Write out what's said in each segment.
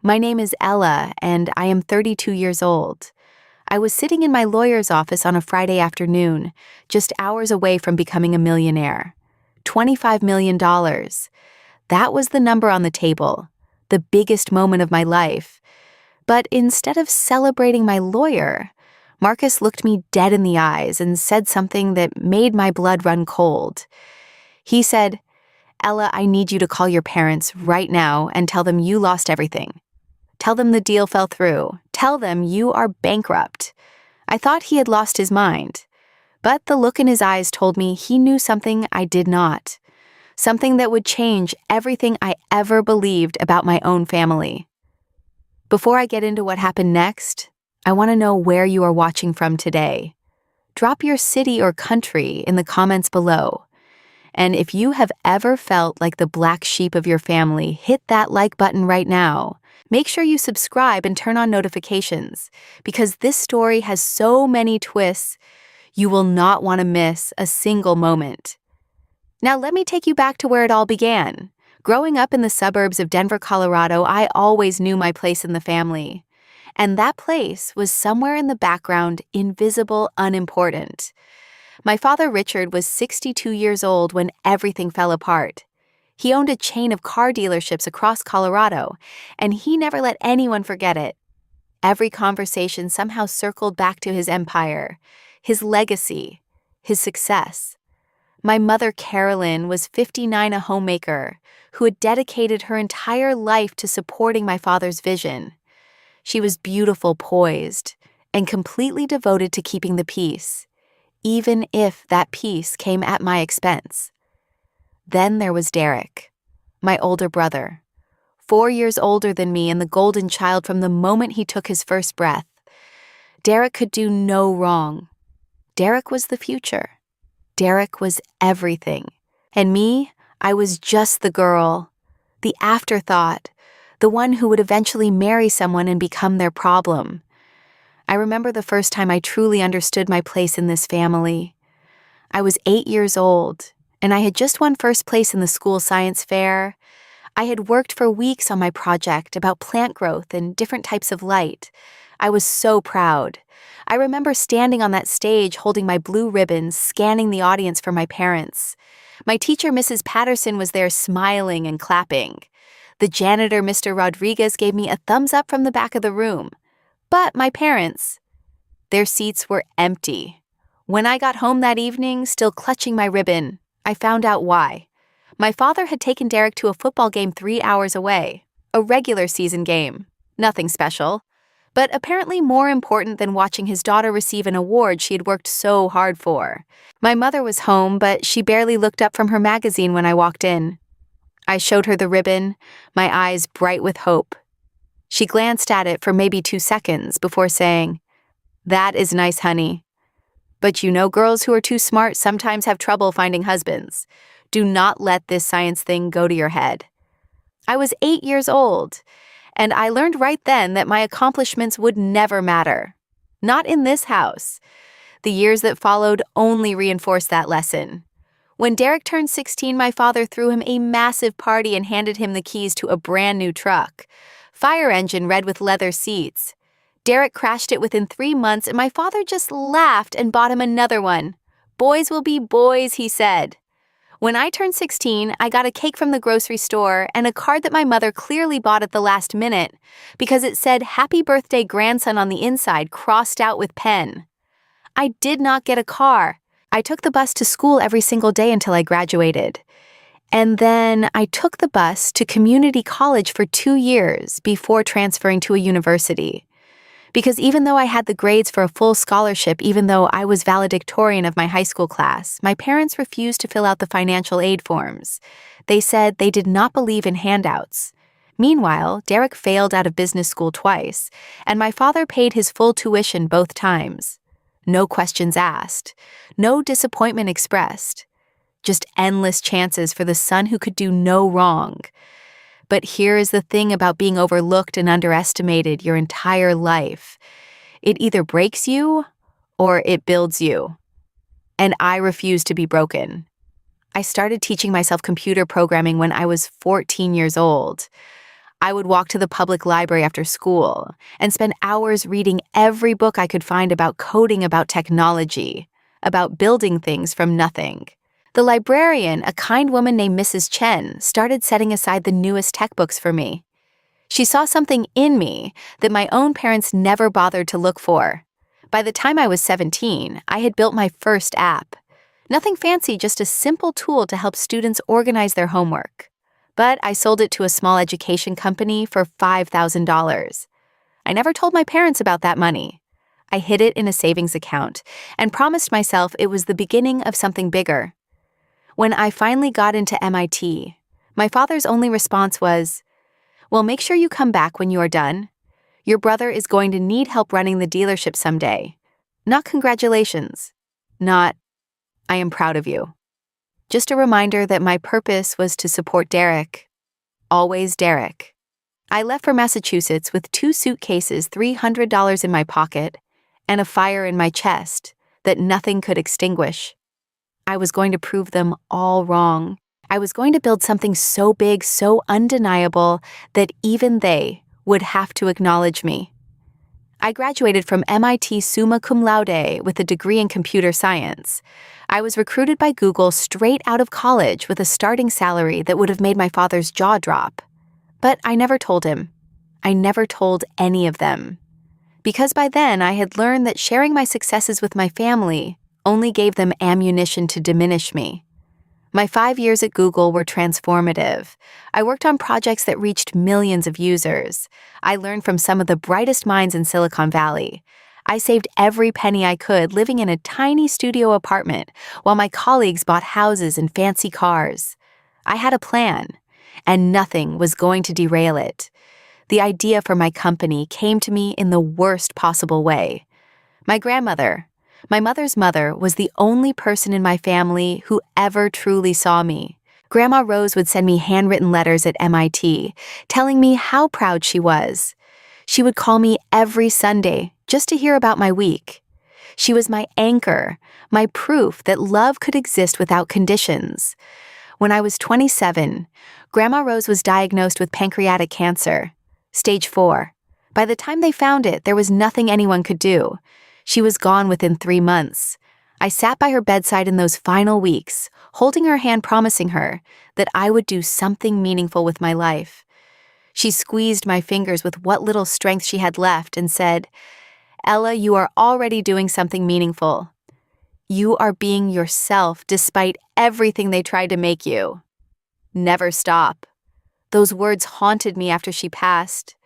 My name is Ella, and I am 32 years old. I was sitting in my lawyer's office on a Friday afternoon, just hours away from becoming a millionaire. $25 million. That was the number on the table, the biggest moment of my life. But instead of celebrating my lawyer, Marcus looked me dead in the eyes and said something that made my blood run cold. He said, "Ella, I need you to call your parents right now and tell them you lost everything. Tell them the deal fell through. Tell them you are bankrupt." I thought he had lost his mind, but the look in his eyes told me he knew something I did not, something that would change everything I ever believed about my own family. Before I get into what happened next, I want to know where you are watching from today. Drop your city or country in the comments below. And if you have ever felt like the black sheep of your family, hit that like button right now. Make sure you subscribe and turn on notifications, because this story has so many twists, you will not want to miss a single moment. Now let me take you back to where it all began. Growing up in the suburbs of Denver, Colorado, I always knew my place in the family. And that place was somewhere in the background, invisible, unimportant. My father, Richard, was 62 years old when everything fell apart. He owned a chain of car dealerships across Colorado, and he never let anyone forget it. Every conversation somehow circled back to his empire, his legacy, his success. My mother, Carolyn, was 59, a homemaker who had dedicated her entire life to supporting my father's vision. She was beautiful, poised, and completely devoted to keeping the peace, even if that peace came at my expense. Then there was Derek, my older brother, 4 years older than me and the golden child from the moment he took his first breath. Derek could do no wrong. Derek was the future. Derek was everything. And me, I was just the girl, the afterthought, the one who would eventually marry someone and become their problem. I remember the first time I truly understood my place in this family. I was 8 years old, and I had just won first place in the school science fair. I had worked for weeks on my project about plant growth and different types of light. I was so proud. I remember standing on that stage holding my blue ribbons, scanning the audience for my parents. My teacher, Mrs. Patterson, was there smiling and clapping. The janitor, Mr. Rodriguez, gave me a thumbs up from the back of the room. But my parents, their seats were empty. When I got home that evening, still clutching my ribbon, I found out why. My father had taken Derek to a football game 3 hours away, a regular season game, nothing special, but apparently more important than watching his daughter receive an award she had worked so hard for. My mother was home, but she barely looked up from her magazine when I walked in. I showed her the ribbon, my eyes bright with hope. She glanced at it for maybe 2 seconds before saying, "That is nice, honey. But you know girls who are too smart sometimes have trouble finding husbands. Do not let this science thing go to your head." I was 8 years old, and I learned right then that my accomplishments would never matter. Not in this house. The years that followed only reinforced that lesson. When Derek turned 16, my father threw him a massive party and handed him the keys to a brand new truck. Fire engine red with leather seats. Derek crashed it within 3 months, and my father just laughed and bought him another one. "Boys will be boys," he said. When I turned 16, I got a cake from the grocery store and a card that my mother clearly bought at the last minute because it said "Happy Birthday, Grandson" on the inside, crossed out with pen. I did not get a car. I took the bus to school every single day until I graduated. And then I took the bus to community college for 2 years before transferring to a university. Because even though I had the grades for a full scholarship, even though I was valedictorian of my high school class, my parents refused to fill out the financial aid forms. They said they did not believe in handouts. Meanwhile, Derek failed out of business school twice, and my father paid his full tuition both times. No questions asked, no disappointment expressed. Just endless chances for the son who could do no wrong. But here is the thing about being overlooked and underestimated your entire life. It either breaks you or it builds you. And I refuse to be broken. I started teaching myself computer programming when I was 14 years old. I would walk to the public library after school and spend hours reading every book I could find about coding, about technology, about building things from nothing. The librarian, a kind woman named Mrs. Chen, started setting aside the newest tech books for me. She saw something in me that my own parents never bothered to look for. By the time I was 17, I had built my first app. Nothing fancy, just a simple tool to help students organize their homework. But I sold it to a small education company for $5,000. I never told my parents about that money. I hid it in a savings account and promised myself it was the beginning of something bigger. When I finally got into MIT, my father's only response was, "Well, make sure you come back when you are done. Your brother is going to need help running the dealership someday. Not congratulations. Not, I am proud of you." Just a reminder that my purpose was to support Derek. Always Derek. I left for Massachusetts with 2 suitcases, $300 in my pocket, and a fire in my chest that nothing could extinguish. I was going to prove them all wrong. I was going to build something so big, so undeniable, that even they would have to acknowledge me. I graduated from MIT summa cum laude with a degree in computer science. I was recruited by Google straight out of college with a starting salary that would have made my father's jaw drop. But I never told him. I never told any of them. Because by then I had learned that sharing my successes with my family only gave them ammunition to diminish me. My 5 years at Google were transformative. I worked on projects that reached millions of users. I learned from some of the brightest minds in Silicon Valley. I saved every penny I could living in a tiny studio apartment while my colleagues bought houses and fancy cars. I had a plan, and nothing was going to derail it. The idea for my company came to me in the worst possible way. My grandmother, my mother's mother, was the only person in my family who ever truly saw me. Grandma Rose would send me handwritten letters at MIT, telling me how proud she was. She would call me every Sunday just to hear about my week. She was my anchor, my proof that love could exist without conditions. When I was 27, Grandma Rose was diagnosed with pancreatic cancer, stage 4. By the time they found it, there was nothing anyone could do. She was gone within 3 months. I sat by her bedside in those final weeks, holding her hand, promising her that I would do something meaningful with my life. She squeezed my fingers with what little strength she had left and said, "Ella, you are already doing something meaningful. You are being yourself despite everything they tried to make you. Never stop." Those words haunted me after she passed.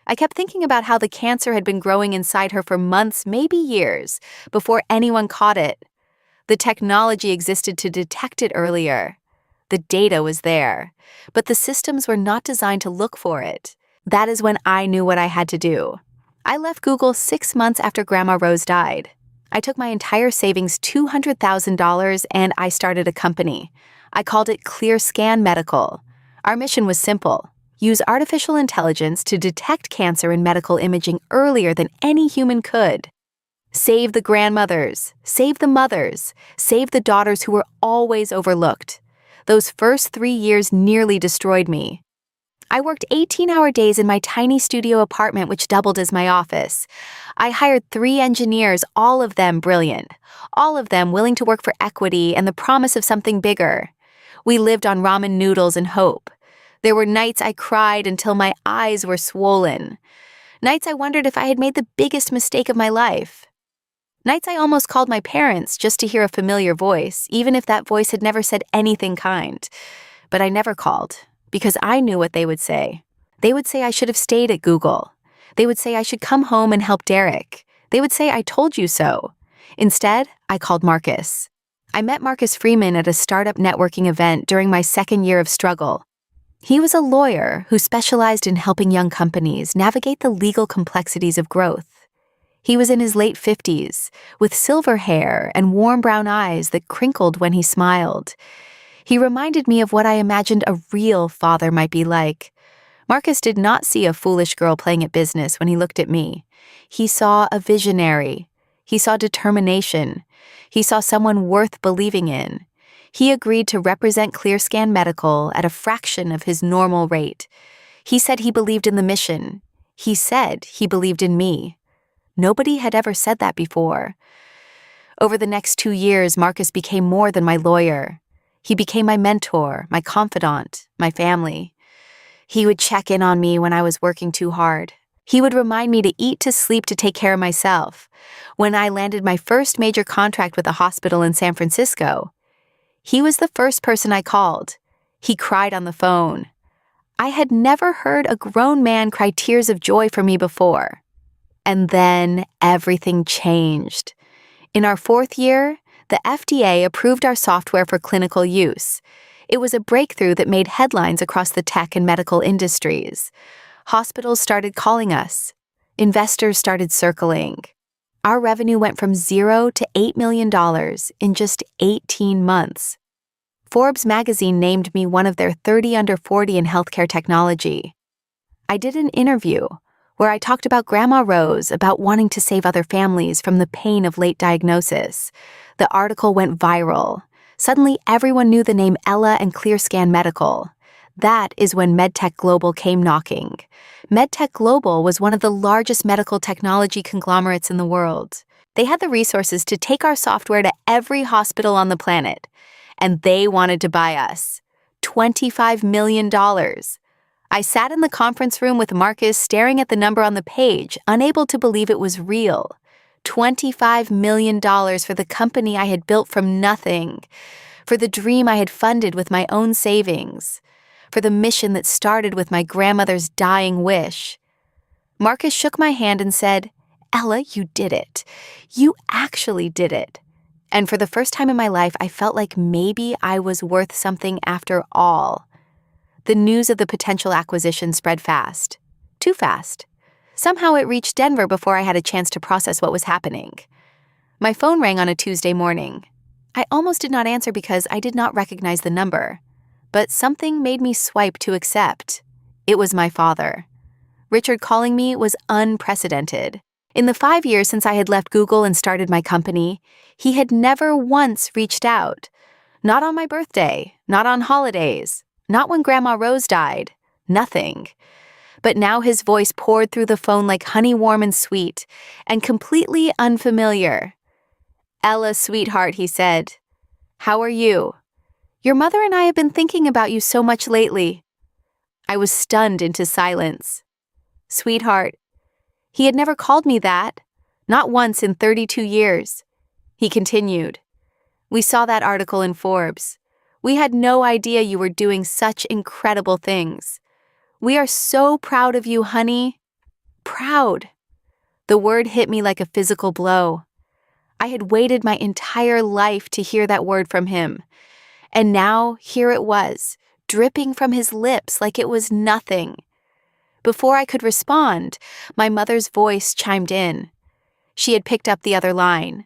I kept thinking about how the cancer had been growing inside her for months, maybe years, before anyone caught it. The technology existed to detect it earlier. The data was there, but the systems were not designed to look for it. That is when I knew what I had to do. I left Google 6 months after Grandma Rose died. I took my entire savings, $200,000, and I started a company. I called it ClearScan Medical. Our mission was simple: use artificial intelligence to detect cancer in medical imaging earlier than any human could. Save the grandmothers, save the mothers, save the daughters who were always overlooked. Those first 3 years nearly destroyed me. I worked 18-hour days in my tiny studio apartment, which doubled as my office. I hired 3 engineers, all of them brilliant, all of them willing to work for equity and the promise of something bigger. We lived on ramen noodles and hope. There were nights I cried until my eyes were swollen. Nights I wondered if I had made the biggest mistake of my life. Nights I almost called my parents just to hear a familiar voice, even if that voice had never said anything kind. But I never called, because I knew what they would say. They would say I should have stayed at Google. They would say I should come home and help Derek. They would say I told you so. Instead, I called Marcus. I met Marcus Freeman at a startup networking event during my second year of struggle. He was a lawyer who specialized in helping young companies navigate the legal complexities of growth. He was in his late 50s, with silver hair and warm brown eyes that crinkled when he smiled. He reminded me of what I imagined a real father might be like. Marcus did not see a foolish girl playing at business when he looked at me. He saw a visionary. He saw determination. He saw someone worth believing in. He agreed to represent ClearScan Medical at a fraction of his normal rate. He said he believed in the mission. He said he believed in me. Nobody had ever said that before. Over the next 2 years, Marcus became more than my lawyer. He became my mentor, my confidant, my family. He would check in on me when I was working too hard. He would remind me to eat, to sleep, to take care of myself. When I landed my first major contract with a hospital in San Francisco, he was the first person I called. He cried on the phone. I had never heard a grown man cry tears of joy for me before. And then everything changed. In our 4th year, the FDA approved our software for clinical use. It was a breakthrough that made headlines across the tech and medical industries. Hospitals started calling us. Investors started circling. Our revenue went from $0 to $8 million in just 18 months. Forbes magazine named me one of their 30 under 40 in healthcare technology. I did an interview where I talked about Grandma Rose, about wanting to save other families from the pain of late diagnosis. The article went viral. Suddenly, everyone knew the name Ella and ClearScan Medical. That is when MedTech Global came knocking. MedTech Global was one of the largest medical technology conglomerates in the world. They had the resources to take our software to every hospital on the planet. And they wanted to buy us. $25 million. I sat in the conference room with Marcus, staring at the number on the page, unable to believe it was real. $25 million for the company I had built from nothing, for the dream I had funded with my own savings, for the mission that started with my grandmother's dying wish. Marcus shook my hand and said, "Ella, you did it. You actually did it." And for the first time in my life, I felt like maybe I was worth something after all. The news of the potential acquisition spread fast. Too fast. Somehow it reached Denver before I had a chance to process what was happening. My phone rang on a Tuesday morning. I almost did not answer because I did not recognize the number. But something made me swipe to accept. It was my father. Richard calling me was unprecedented. In the 5 years since I had left Google and started my company, he had never once reached out. Not on my birthday, not on holidays, not when Grandma Rose died, nothing. But now his voice poured through the phone like honey warm and sweet, and completely unfamiliar. "Ella, sweetheart," he said. "How are you? Your mother and I have been thinking about you so much lately." I was stunned into silence. "Sweetheart." He had never called me that, not once in 32 years. He continued, "We saw that article in Forbes. We had no idea you were doing such incredible things. We are so proud of you, honey." Proud. The word hit me like a physical blow. I had waited my entire life to hear that word from him. And now, here it was, dripping from his lips like it was nothing. Before I could respond, my mother's voice chimed in. She had picked up the other line.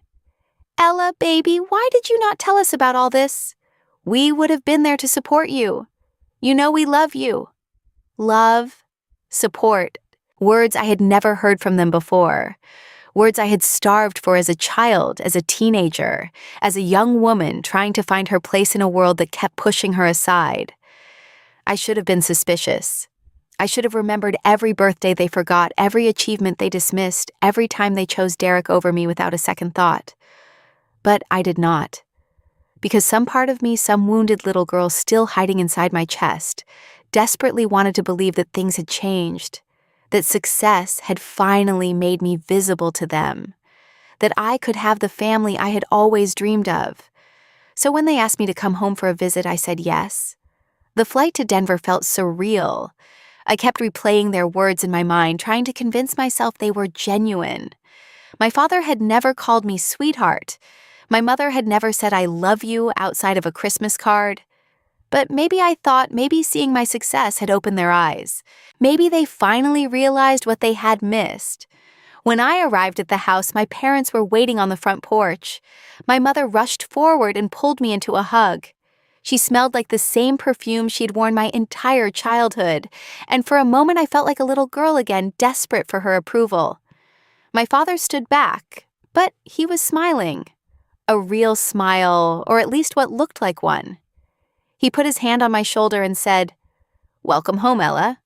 "Ella, baby, why did you not tell us about all this? We would have been there to support you. You know we love you." Love, support, words I had never heard from them before. Words I had starved for as a child, as a teenager, as a young woman trying to find her place in a world that kept pushing her aside. I should have been suspicious. I should have remembered every birthday they forgot, every achievement they dismissed, every time they chose Derek over me without a second thought. But I did not. Because some part of me, some wounded little girl still hiding inside my chest, desperately wanted to believe that things had changed, that success had finally made me visible to them, that I could have the family I had always dreamed of. So when they asked me to come home for a visit, I said yes. The flight to Denver felt surreal. I kept replaying their words in my mind, trying to convince myself they were genuine. My father had never called me sweetheart. My mother had never said I love you outside of a Christmas card. But maybe I thought maybe seeing my success had opened their eyes. Maybe they finally realized what they had missed. When I arrived at the house, my parents were waiting on the front porch. My mother rushed forward and pulled me into a hug. She smelled like the same perfume she'd worn my entire childhood, and for a moment I felt like a little girl again, desperate for her approval. My father stood back, but he was smiling. A real smile, or at least what looked like one. He put his hand on my shoulder and said, "Welcome home, Ella."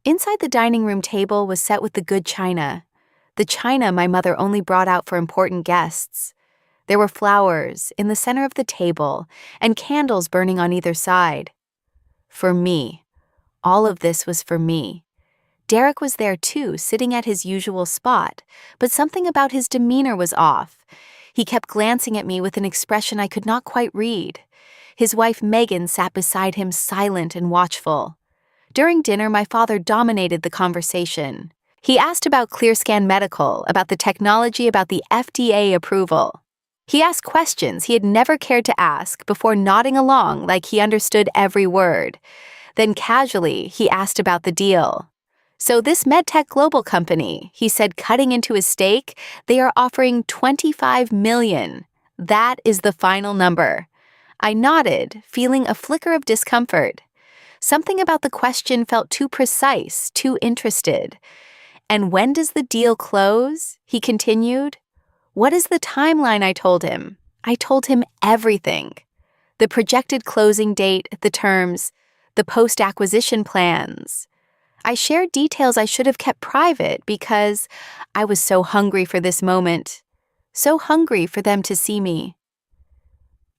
Inside the dining room table was set with the good china, the china my mother only brought out for important guests. There were flowers in the center of the table and candles burning on either side. For me. All of this was for me. Derek was there too, sitting at his usual spot, but something about his demeanor was off. He kept glancing at me with an expression I could not quite read. His wife Megan sat beside him, silent and watchful. During dinner, my father dominated the conversation. He asked about ClearScan Medical, about the technology, about the FDA approval. He asked questions he had never cared to ask before nodding along like he understood every word. Then casually, he asked about the deal. So this MedTech Global company, he said, cutting into his stake, they are offering $25 million. That is the final number. I nodded, feeling a flicker of discomfort. Something about the question felt too precise, too interested. And when does the deal close? He continued. What is the timeline? I told him. I told him everything. The projected closing date, the terms, the post-acquisition plans. I shared details I should have kept private because I was so hungry for this moment, so hungry for them to see me.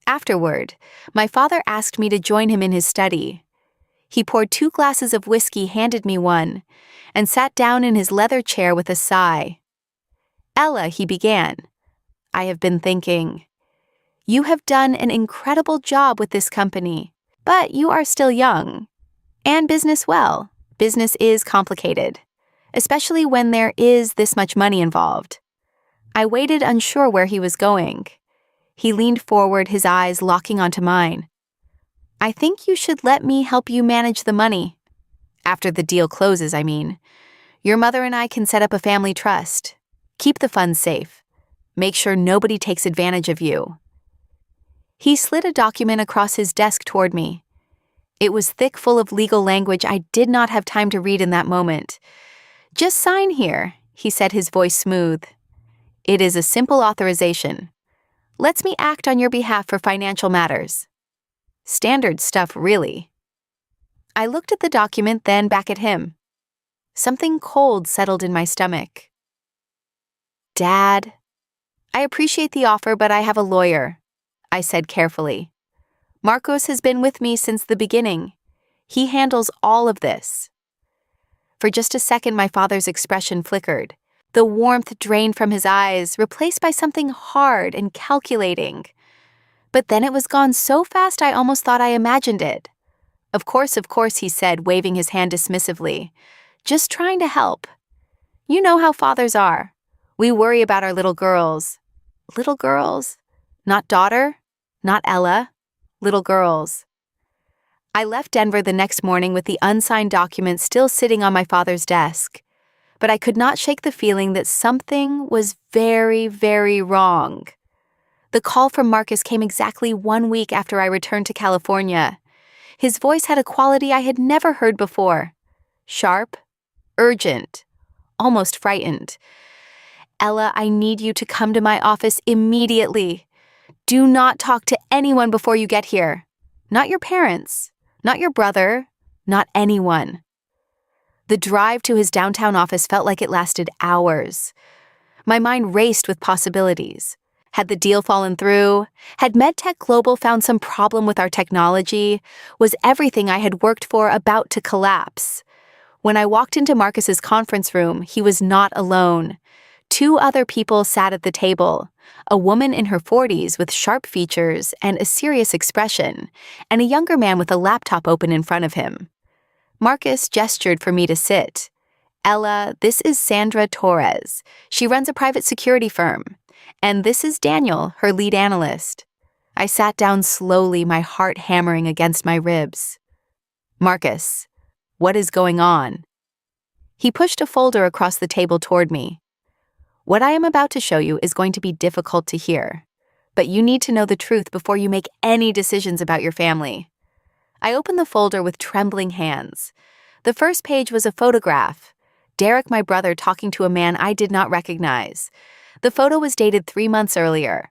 Afterward, my father asked me to join him in his study. He poured 2 glasses of whiskey, handed me one, and sat down in his leather chair with a sigh. Ella, he began, I have been thinking. You have done an incredible job with this company, but you are still young. And business well. Business is complicated, especially when there is this much money involved. I waited, unsure where he was going. He leaned forward, his eyes locking onto mine. I think you should let me help you manage the money. After the deal closes, I mean. Your mother and I can set up a family trust. Keep the funds safe. Make sure nobody takes advantage of you. He slid a document across his desk toward me. It was thick, full of legal language I did not have time to read in that moment. Just sign here, he said, his voice smooth. It is a simple authorization. Lets me act on your behalf for financial matters. Standard stuff, really. I looked at the document, then back at him. Something cold settled in my stomach. Dad, I appreciate the offer, but I have a lawyer, I said carefully. Marcos has been with me since the beginning. He handles all of this. For just a second, my father's expression flickered. The warmth drained from his eyes, replaced by something hard and calculating. But then it was gone so fast I almost thought I imagined it. Of course, he said, waving his hand dismissively. Just trying to help. You know how fathers are. We worry about our little girls. Little girls? Not daughter? Not Ella? Little girls. I left Denver the next morning with the unsigned document still sitting on my father's desk. But I could not shake the feeling that something was very, very wrong. The call from Marcus came exactly 1 week after I returned to California. His voice had a quality I had never heard before. Sharp, urgent, almost frightened. Ella, I need you to come to my office immediately. Do not talk to anyone before you get here. Not your parents, not your brother, not anyone. The drive to his downtown office felt like it lasted hours. My mind raced with possibilities. Had the deal fallen through? Had MedTech Global found some problem with our technology? Was everything I had worked for about to collapse? When I walked into Marcus's conference room, he was not alone. 2 other people sat at the table, a woman in her 40s with sharp features and a serious expression, and a younger man with a laptop open in front of him. Marcus gestured for me to sit. Ella, this is Sandra Torres. She runs a private security firm. And this is Daniel, her lead analyst. I sat down slowly, my heart hammering against my ribs. Marcus, what is going on? He pushed a folder across the table toward me. What I am about to show you is going to be difficult to hear, but you need to know the truth before you make any decisions about your family. I opened the folder with trembling hands. The first page was a photograph. Derek, my brother, talking to a man I did not recognize. The photo was dated 3 months earlier.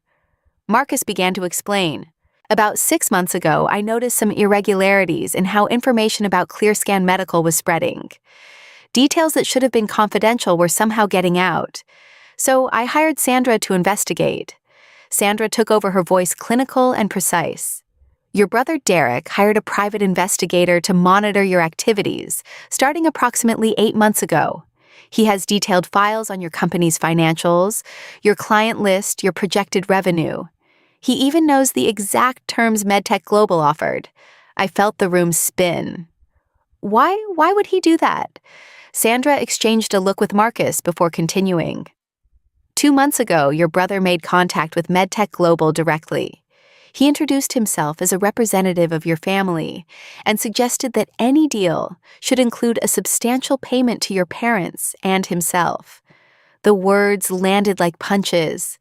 Marcus began to explain. About 6 months ago, I noticed some irregularities in how information about ClearScan Medical was spreading. Details that should have been confidential were somehow getting out. So I hired Sandra to investigate. Sandra took over, her voice clinical and precise. Your brother Derek hired a private investigator to monitor your activities, starting approximately 8 months ago. He has detailed files on your company's financials, your client list, your projected revenue. He even knows the exact terms MedTech Global offered. I felt the room spin. Why would he do that? Sandra exchanged a look with Marcus before continuing. 2 months ago, your brother made contact with MedTech Global directly. He introduced himself as a representative of your family and suggested that any deal should include a substantial payment to your parents and himself. The words landed like punches.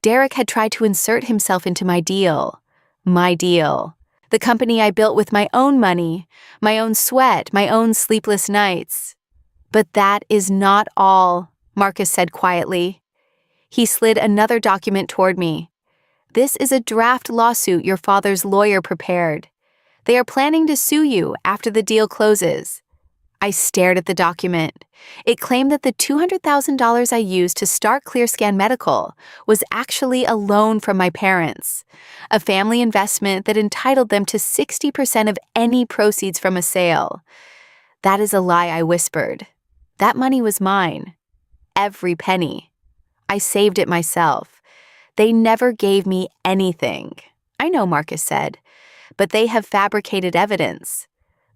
Derek had tried to insert himself into my deal. My deal. The company I built with my own money, my own sweat, my own sleepless nights. But that is not all, Marcus said quietly. He slid another document toward me. This is a draft lawsuit your father's lawyer prepared. They are planning to sue you after the deal closes. I stared at the document. It claimed that the $200,000 I used to start ClearScan Medical was actually a loan from my parents, a family investment that entitled them to 60% of any proceeds from a sale. That is a lie, I whispered. That money was mine. Every penny. I saved it myself. They never gave me anything. I know, Marcus said, but they have fabricated evidence.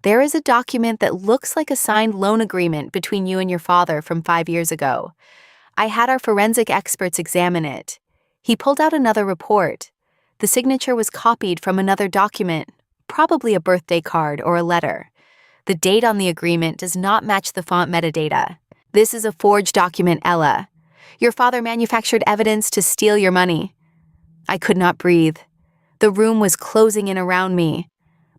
There is a document that looks like a signed loan agreement between you and your father from 5 years ago. I had our forensic experts examine it. He pulled out another report. The signature was copied from another document, probably a birthday card or a letter. The date on the agreement does not match the font metadata. This is a forged document, Ella. Your father manufactured evidence to steal your money. I could not breathe. The room was closing in around me.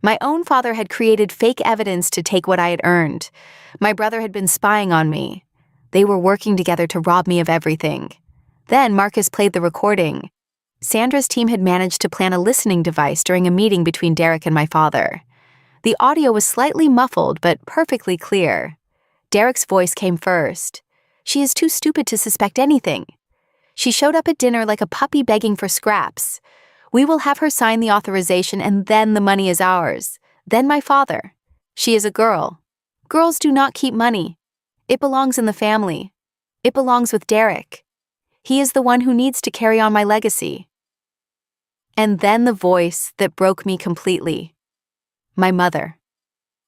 My own father had created fake evidence to take what I had earned. My brother had been spying on me. They were working together to rob me of everything. Then Marcus played the recording. Sandra's team had managed to plant a listening device during a meeting between Derek and my father. The audio was slightly muffled but perfectly clear. Derek's voice came first. She is too stupid to suspect anything. She showed up at dinner like a puppy begging for scraps. We will have her sign the authorization and then the money is ours. Then my father. She is a girl. Girls do not keep money. It belongs in the family. It belongs with Derek. He is the one who needs to carry on my legacy. And then the voice that broke me completely. My mother.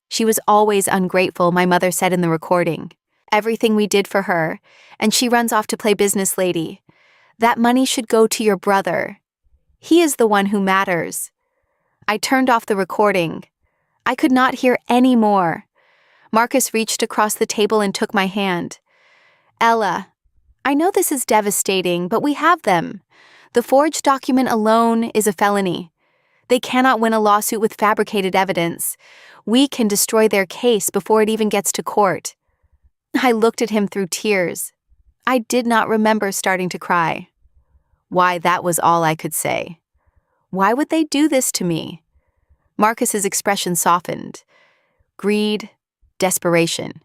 She was always ungrateful, my mother said in the recording. Everything we did for her, and she runs off to play business lady. That money should go to your brother. He is the one who matters. I turned off the recording. I could not hear any more. Marcus reached across the table and took my hand. Ella, I know this is devastating, but we have them. The forged document alone is a felony. They cannot win a lawsuit with fabricated evidence. We can destroy their case before it even gets to court. I looked at him through tears. I did not remember starting to cry. Why, that was all I could say. Why would they do this to me? Marcus's expression softened. Greed, desperation.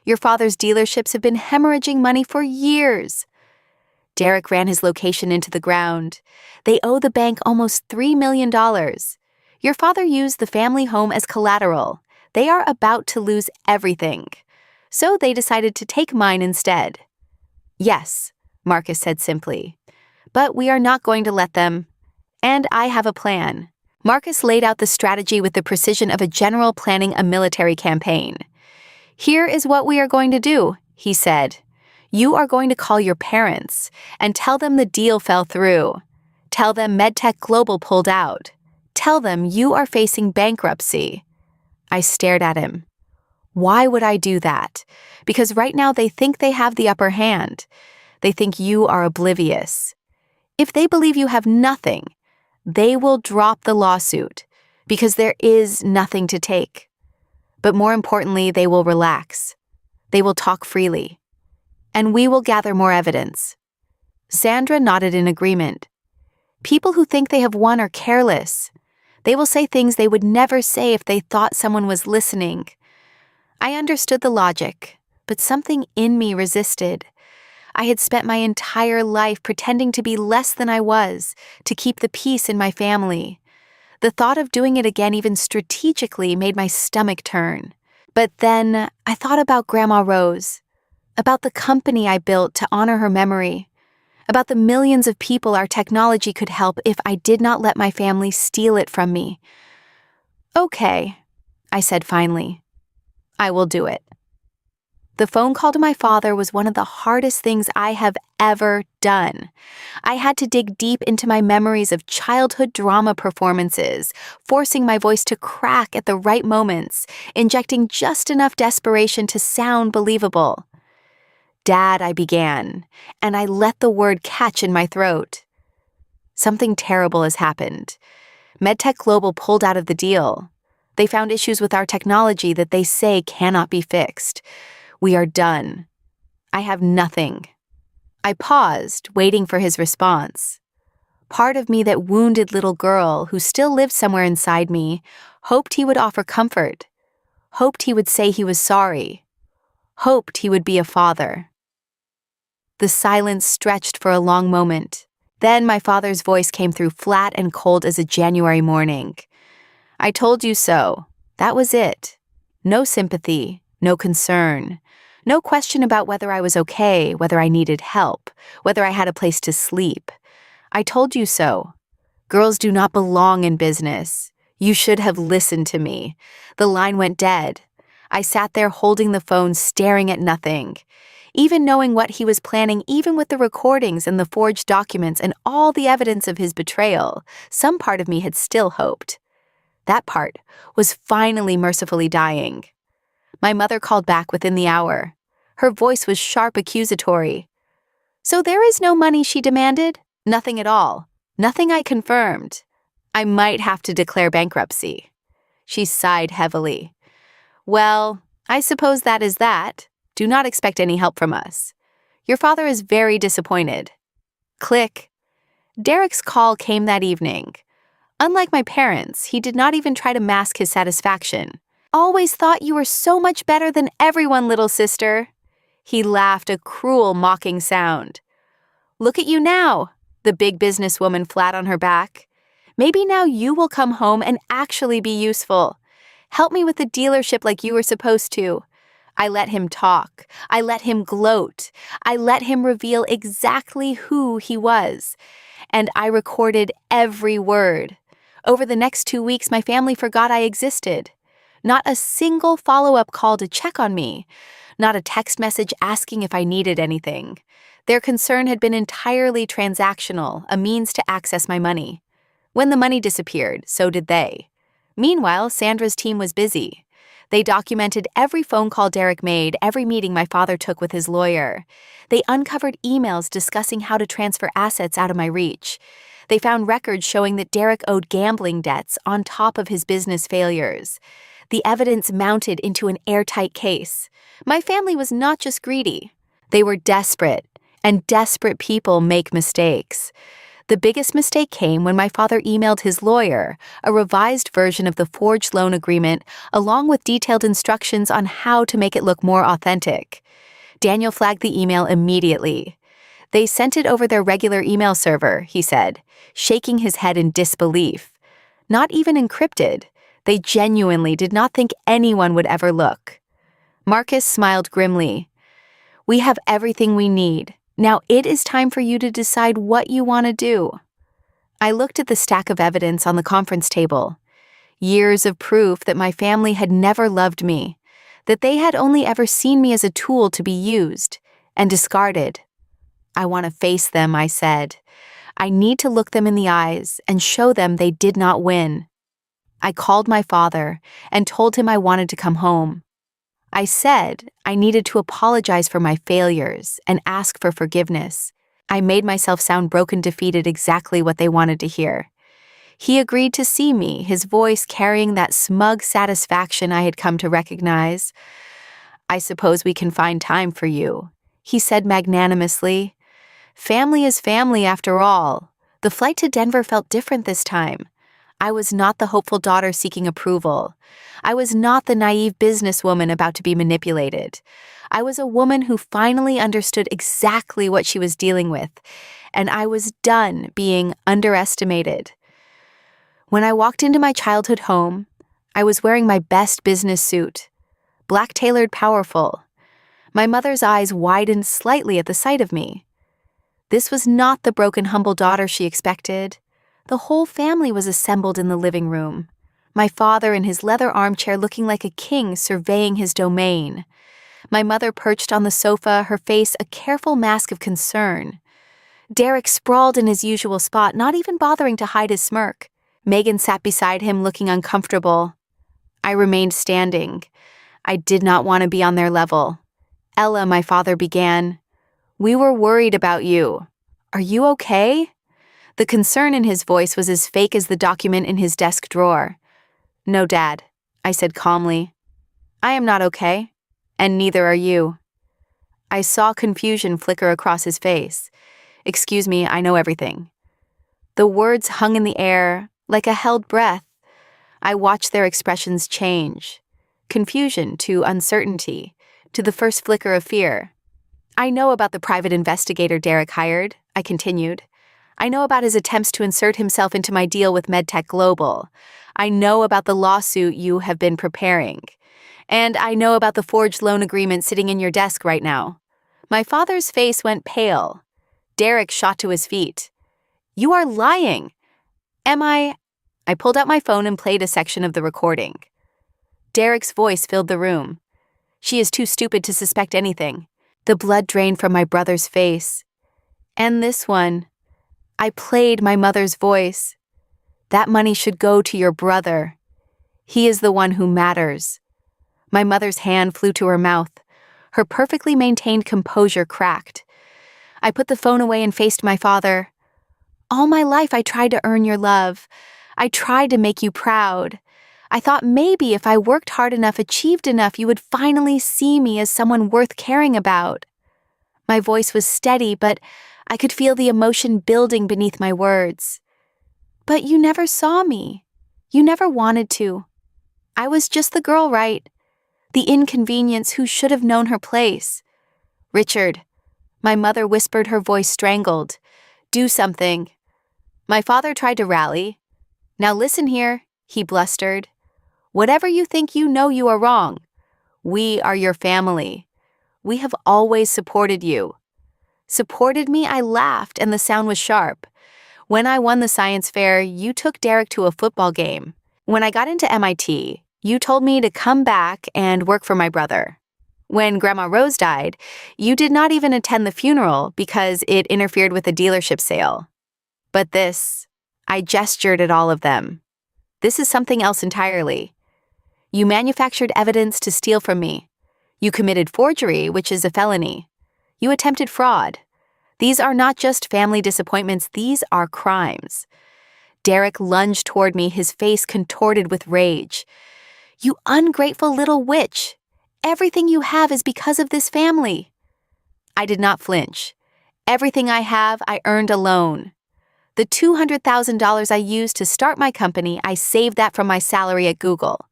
Your father's dealerships have been hemorrhaging money for years. Derek ran his location into the ground. They owe the bank almost $3 million. Your father used the family home as collateral. They are about to lose everything. So they decided to take mine instead. Yes, Marcus said simply. But we are not going to let them. And I have a plan. Marcus laid out the strategy with the precision of a general planning a military campaign. Here is what we are going to do, he said. You are going to call your parents and tell them the deal fell through. Tell them MedTech Global pulled out. Tell them you are facing bankruptcy. I stared at him. Why would I do that? Because right now they think they have the upper hand. They think you are oblivious. If they believe you have nothing, they will drop the lawsuit because there is nothing to take. But more importantly, they will relax. They will talk freely. And we will gather more evidence. Sandra nodded in agreement. People who think they have won are careless. They will say things they would never say if they thought someone was listening. I understood the logic, but something in me resisted. I had spent my entire life pretending to be less than I was, to keep the peace in my family. The thought of doing it again even strategically made my stomach turn. But then I thought about Grandma Rose, about the company I built to honor her memory, about the millions of people our technology could help if I did not let my family steal it from me. "Okay," I said finally. "I will do it." The phone call to my father was one of the hardest things I have ever done. I had to dig deep into my memories of childhood drama performances, forcing my voice to crack at the right moments, injecting just enough desperation to sound believable. "Dad," I began, and I let the word catch in my throat. "Something terrible has happened. MedTech Global pulled out of the deal. They found issues with our technology that they say cannot be fixed. We are done. I have nothing." I paused, waiting for his response. Part of me, that wounded little girl who still lived somewhere inside me, hoped he would offer comfort, hoped he would say he was sorry, hoped he would be a father. The silence stretched for a long moment. Then my father's voice came through flat and cold as a January morning. "I told you so. That was it. No sympathy, no concern. No question about whether I was okay, whether I needed help, whether I had a place to sleep. I told you so. Girls do not belong in business. You should have listened to me." The line went dead. I sat there holding the phone, staring at nothing. Even knowing what he was planning, even with the recordings and the forged documents and all the evidence of his betrayal, some part of me had still hoped. That part was finally mercifully dying. My mother called back within the hour. Her voice was sharp, accusatory. "So there is no money," she demanded. "Nothing at all. Nothing I confirmed. I might have to declare bankruptcy." She sighed heavily. "Well, I suppose that is that. Do not expect any help from us. Your father is very disappointed." Click. Derek's call came that evening. Unlike my parents, he did not even try to mask his satisfaction. "Always thought you were so much better than everyone, little sister." He laughed, a cruel, mocking sound. "Look at you now," the big businesswoman flat on her back. "Maybe now you will come home and actually be useful. Help me with the dealership like you were supposed to." I let him talk. I let him gloat. I let him reveal exactly who he was. And I recorded every word. Over the next 2 weeks, my family forgot I existed. Not a single follow-up call to check on me. Not a text message asking if I needed anything. Their concern had been entirely transactional, a means to access my money. When the money disappeared, so did they. Meanwhile, Sandra's team was busy. They documented every phone call Derek made, every meeting my father took with his lawyer. They uncovered emails discussing how to transfer assets out of my reach. They found records showing that Derek owed gambling debts on top of his business failures. The evidence mounted into an airtight case. My family was not just greedy. They were desperate, and desperate people make mistakes. The biggest mistake came when my father emailed his lawyer a revised version of the forged loan agreement along with detailed instructions on how to make it look more authentic. Daniel flagged the email immediately. "They sent it over their regular email server," he said, shaking his head in disbelief. "Not even encrypted. They genuinely did not think anyone would ever look." Marcus smiled grimly. "We have everything we need. Now it is time for you to decide what you want to do." I looked at the stack of evidence on the conference table. Years of proof that my family had never loved me, that they had only ever seen me as a tool to be used and discarded. "I want to face them," I said. "I need to look them in the eyes and show them they did not win." I called my father and told him I wanted to come home. I said I needed to apologize for my failures and ask for forgiveness. I made myself sound broken, defeated, exactly what they wanted to hear. He agreed to see me, his voice carrying that smug satisfaction I had come to recognize. "I suppose we can find time for you," he said magnanimously. Family is family after all. The flight to Denver felt different this time. I was not the hopeful daughter seeking approval. I was not the naive businesswoman about to be manipulated. I was a woman who finally understood exactly what she was dealing with, and I was done being underestimated. When I walked into my childhood home, I was wearing my best business suit, black-tailored powerful. My mother's eyes widened slightly at the sight of me. This was not the broken, humble daughter she expected. The whole family was assembled in the living room. My father in his leather armchair looking like a king surveying his domain. My mother perched on the sofa, her face a careful mask of concern. Derek sprawled in his usual spot, not even bothering to hide his smirk. Megan sat beside him, looking uncomfortable. I remained standing. I did not want to be on their level. Ella, my father began. We were worried about you. Are you okay? The concern in his voice was as fake as the document in his desk drawer. No, Dad, I said calmly. I am not okay, and neither are you. I saw confusion flicker across his face. Excuse me, I know everything. The words hung in the air like a held breath. I watched their expressions change. Confusion to uncertainty, to the first flicker of fear. I know about the private investigator Derek hired, I continued. I know about his attempts to insert himself into my deal with MedTech Global. I know about the lawsuit you have been preparing. And I know about the forged loan agreement sitting in your desk right now. My father's face went pale. Derek shot to his feet. You are lying. Am I? I pulled out my phone and played a section of the recording. Derek's voice filled the room. She is too stupid to suspect anything. The blood drained from my brother's face. And this one. I played my mother's voice. That money should go to your brother. He is the one who matters. My mother's hand flew to her mouth. Her perfectly maintained composure cracked. I put the phone away and faced my father. All my life I tried to earn your love. I tried to make you proud. I thought maybe if I worked hard enough, achieved enough, you would finally see me as someone worth caring about. My voice was steady, but I could feel the emotion building beneath my words. But you never saw me. You never wanted to. I was just the girl, right? The inconvenience who should have known her place. Richard, my mother whispered, her voice strangled. Do something. My father tried to rally. Now listen here, he blustered. Whatever you think, you know you are wrong. We are your family. We have always supported you. Supported me? I laughed, and the sound was sharp. When I won the science fair, you took Derek to a football game. When I got into MIT, you told me to come back and work for my brother. When Grandma Rose died, you did not even attend the funeral because it interfered with a dealership sale. But this, I gestured at all of them. This is something else entirely. You manufactured evidence to steal from me. You committed forgery, which is a felony. You attempted fraud. These are not just family disappointments, these are crimes. Derek lunged toward me, his face contorted with rage. You ungrateful little witch! Everything you have is because of this family. I did not flinch. Everything I have, I earned alone. The $200,000 I used to start my company, I saved that from my salary at Google.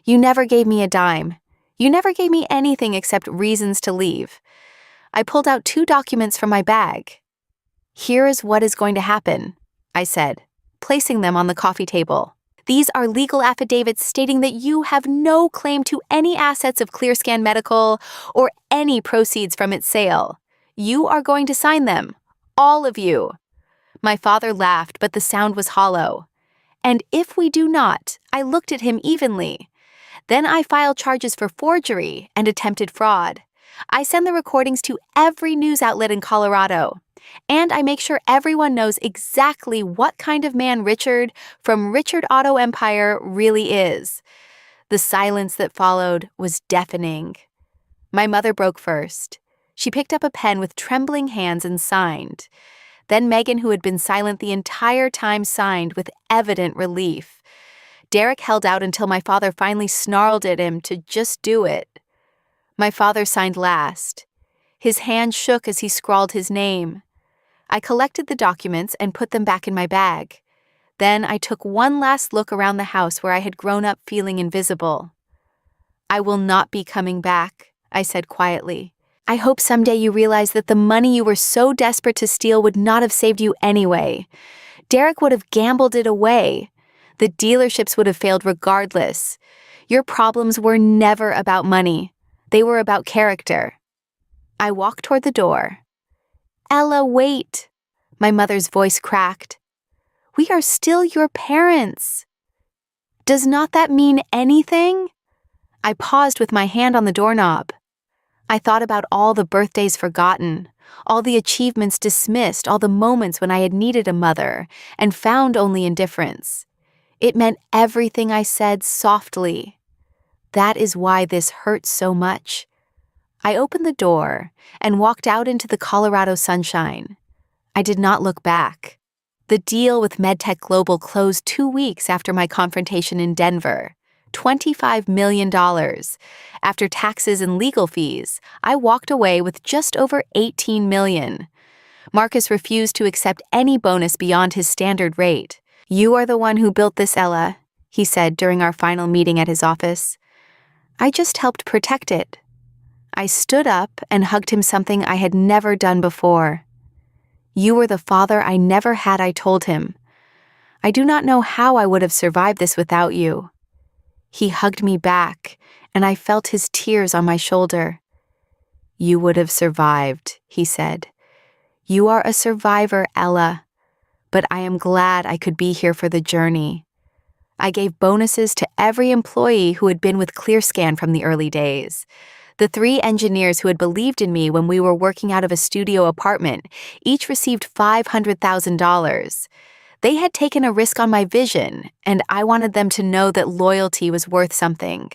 You never gave me a dime. You never gave me anything except reasons to leave. I pulled out 2 documents from my bag. Here is what is going to happen, I said, placing them on the coffee table. These are legal affidavits stating that you have no claim to any assets of ClearScan Medical or any proceeds from its sale. You are going to sign them, all of you. My father laughed, but the sound was hollow. And if we do not, I looked at him evenly. Then I file charges for forgery and attempted fraud. I send the recordings to every news outlet in Colorado. And I make sure everyone knows exactly what kind of man Richard from Richard Auto Empire really is. The silence that followed was deafening. My mother broke first. She picked up a pen with trembling hands and signed. Then Megan, who had been silent the entire time, signed with evident relief. Derek held out until my father finally snarled at him to just do it. My father signed last. His hand shook as he scrawled his name. I collected the documents and put them back in my bag. Then I took one last look around the house where I had grown up feeling invisible. I will not be coming back, I said quietly. I hope someday you realize that the money you were so desperate to steal would not have saved you anyway. Derek would have gambled it away. The dealerships would have failed regardless. Your problems were never about money. They were about character. I walked toward the door. Ella, wait. My mother's voice cracked. We are still your parents. Does not that mean anything? I paused with my hand on the doorknob. I thought about all the birthdays forgotten, all the achievements dismissed, all the moments when I had needed a mother and found only indifference. It meant everything I said softly. That is why this hurts so much. I opened the door and walked out into the Colorado sunshine. I did not look back. The deal with MedTech Global closed 2 weeks after my confrontation in Denver. $25 million. After taxes and legal fees, I walked away with just over $18 million. Marcus refused to accept any bonus beyond his standard rate. You are the one who built this, Ella, he said during our final meeting at his office. I just helped protect it. I stood up and hugged him, something I had never done before. You were the father I never had, I told him. I do not know how I would have survived this without you. He hugged me back, and I felt his tears on my shoulder. You would have survived, he said. You are a survivor, Ella. But I am glad I could be here for the journey. I gave bonuses to every employee who had been with ClearScan from the early days. The 3 engineers who had believed in me when we were working out of a studio apartment each received $500,000. They had taken a risk on my vision, and I wanted them to know that loyalty was worth something.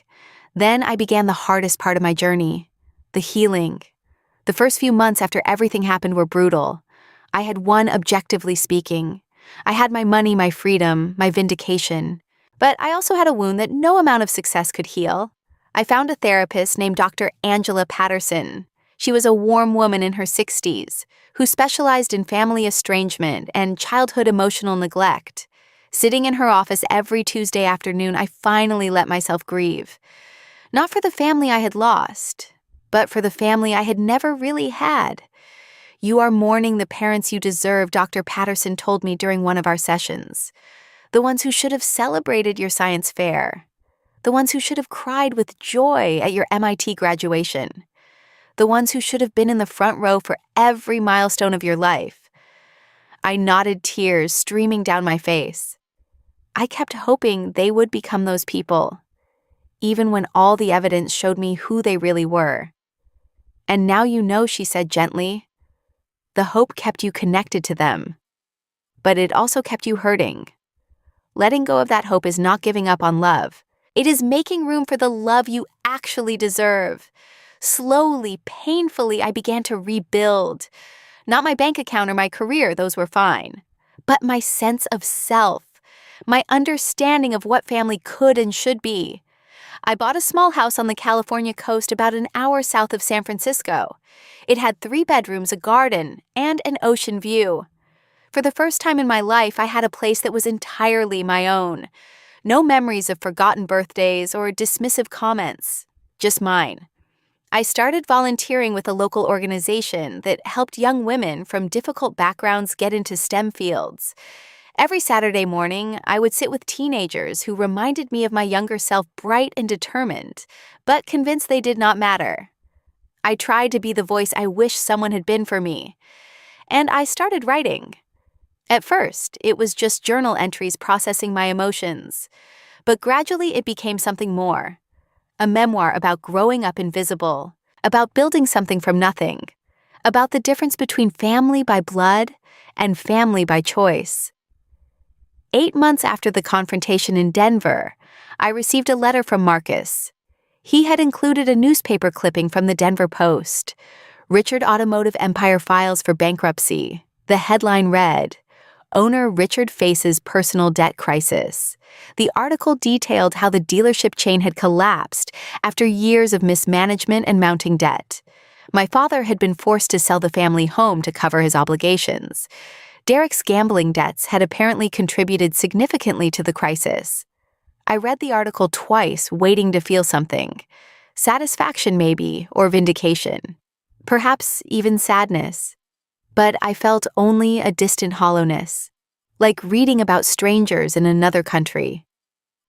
Then I began the hardest part of my journey, the healing. The first few months after everything happened were brutal. I had won objectively speaking. I had my money, my freedom, my vindication. But I also had a wound that no amount of success could heal. I found a therapist named Dr. Angela Patterson. She was a warm woman in her 60s who specialized in family estrangement and childhood emotional neglect. Sitting in her office every Tuesday afternoon, I finally let myself grieve. Not for the family I had lost, but for the family I had never really had. You are mourning the parents you deserve, Dr. Patterson told me during one of our sessions. The ones who should have celebrated your science fair. The ones who should have cried with joy at your MIT graduation. The ones who should have been in the front row for every milestone of your life. I nodded, tears streaming down my face. I kept hoping they would become those people, even when all the evidence showed me who they really were. And now you know, she said gently. The hope kept you connected to them, but it also kept you hurting. Letting go of that hope is not giving up on love. It is making room for the love you actually deserve. Slowly, painfully, I began to rebuild. Not my bank account or my career, those were fine, but my sense of self, my understanding of what family could and should be. I bought a small house on the California coast about an hour south of San Francisco. It had 3 bedrooms, a garden, and an ocean view. For the first time in my life, I had a place that was entirely my own. No memories of forgotten birthdays or dismissive comments, just mine. I started volunteering with a local organization that helped young women from difficult backgrounds get into STEM fields. Every Saturday morning, I would sit with teenagers who reminded me of my younger self, bright and determined, but convinced they did not matter. I tried to be the voice I wish someone had been for me. And I started writing. At first, it was just journal entries processing my emotions. But gradually it became something more. A memoir about growing up invisible, about building something from nothing, about the difference between family by blood and family by choice. 8 months after the confrontation in Denver, I received a letter from Marcus. He had included a newspaper clipping from the Denver Post. Richard Automotive Empire files for bankruptcy. The headline read, Owner Richard faces personal debt crisis. The article detailed how the dealership chain had collapsed after years of mismanagement and mounting debt. My father had been forced to sell the family home to cover his obligations. Derek's gambling debts had apparently contributed significantly to the crisis. I read the article twice, waiting to feel something. Satisfaction maybe, or vindication. Perhaps even sadness. But I felt only a distant hollowness, like reading about strangers in another country.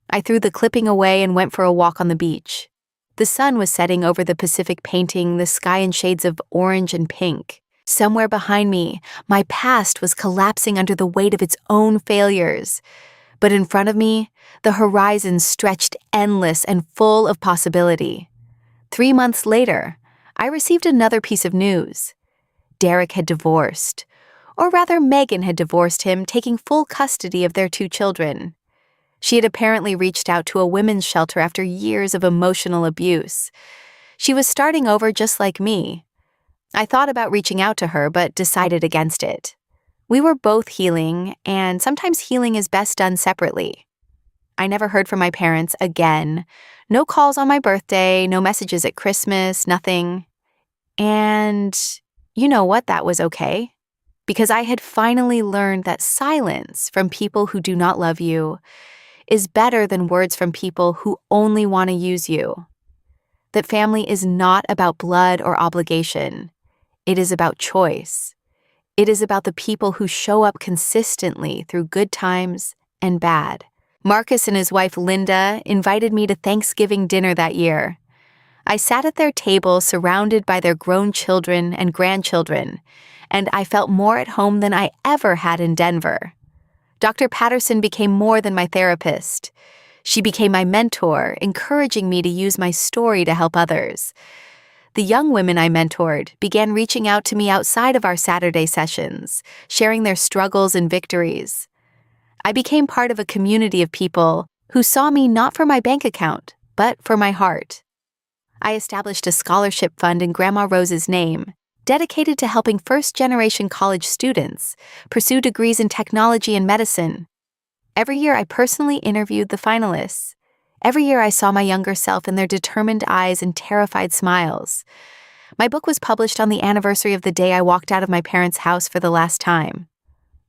I threw the clipping away and went for a walk on the beach. The sun was setting over the Pacific, painting the sky in shades of orange and pink. Somewhere behind me, my past was collapsing under the weight of its own failures. But in front of me, the horizon stretched endless and full of possibility. 3 months later, I received another piece of news. Derek had divorced. Or rather, Megan had divorced him, taking full custody of their 2 children. She had apparently reached out to a women's shelter after years of emotional abuse. She was starting over just like me. I thought about reaching out to her, but decided against it. We were both healing, and sometimes healing is best done separately. I never heard from my parents again. No calls on my birthday, no messages at Christmas, nothing. And you know what? That was okay. Because I had finally learned that silence from people who do not love you is better than words from people who only want to use you. That family is not about blood or obligation. It is about choice. It is about the people who show up consistently through good times and bad. Marcus and his wife Linda invited me to Thanksgiving dinner that year. I sat at their table surrounded by their grown children and grandchildren, and I felt more at home than I ever had in Denver. Dr. Patterson became more than my therapist. She became my mentor, encouraging me to use my story to help others. The young women I mentored began reaching out to me outside of our Saturday sessions, sharing their struggles and victories. I became part of a community of people who saw me not for my bank account, but for my heart. I established a scholarship fund in Grandma Rose's name, dedicated to helping first-generation college students pursue degrees in technology and medicine. Every year I personally interviewed the finalists. Every year I saw my younger self in their determined eyes and terrified smiles. My book was published on the anniversary of the day I walked out of my parents' house for the last time.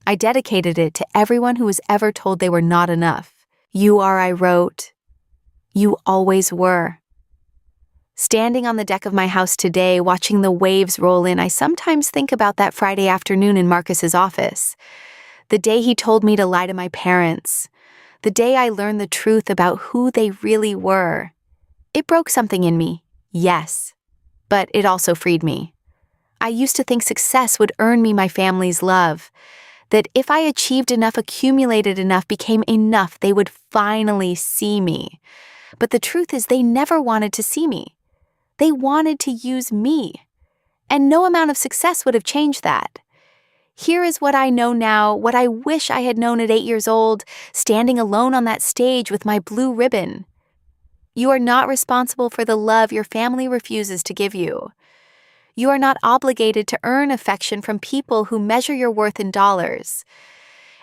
I dedicated it to everyone who was ever told they were not enough. You are, I wrote. You always were. Standing on the deck of my house today, watching the waves roll in, I sometimes think about that Friday afternoon in Marcus's office. The day he told me to lie to my parents. The day I learned the truth about who they really were. It broke something in me, yes, but it also freed me. I used to think success would earn me my family's love, that if I achieved enough, accumulated enough, became enough, they would finally see me. But the truth is they never wanted to see me. They wanted to use me, and no amount of success would have changed that. Here is what I know now, what I wish I had known at 8 years old, standing alone on that stage with my blue ribbon. You are not responsible for the love your family refuses to give you. You are not obligated to earn affection from people who measure your worth in dollars.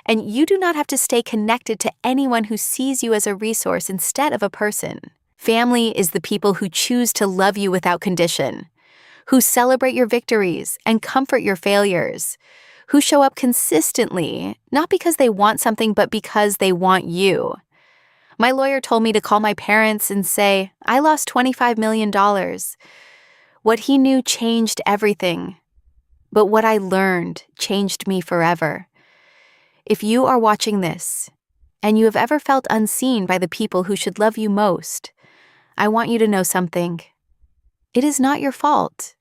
And you do not have to stay connected to anyone who sees you as a resource instead of a person. Family is the people who choose to love you without condition, who celebrate your victories and comfort your failures, who show up consistently, not because they want something, but because they want you. My lawyer told me to call my parents and say, I lost $25 million. What he knew changed everything. But what I learned changed me forever. If you are watching this, and you have ever felt unseen by the people who should love you most, I want you to know something. It is not your fault.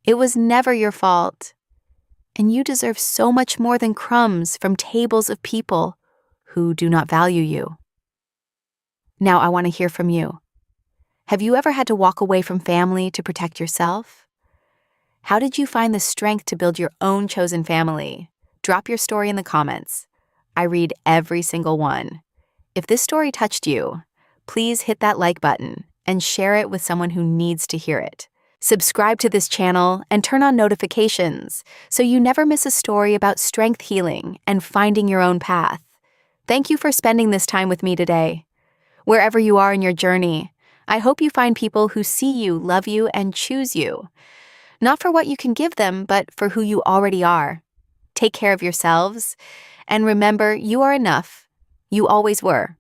It was never your fault. And you deserve so much more than crumbs from tables of people who do not value you. Now I want to hear from you. Have you ever had to walk away from family to protect yourself? How did you find the strength to build your own chosen family? Drop your story in the comments. I read every single one. If this story touched you, please hit that like button and share it with someone who needs to hear it. Subscribe to this channel and turn on notifications so you never miss a story about strength healing and finding your own path. Thank you for spending this time with me today. Wherever you are in your journey, I hope you find people who see you, love you, and choose you. Not for what you can give them, but for who you already are. Take care of yourselves, and remember, you are enough. You always were.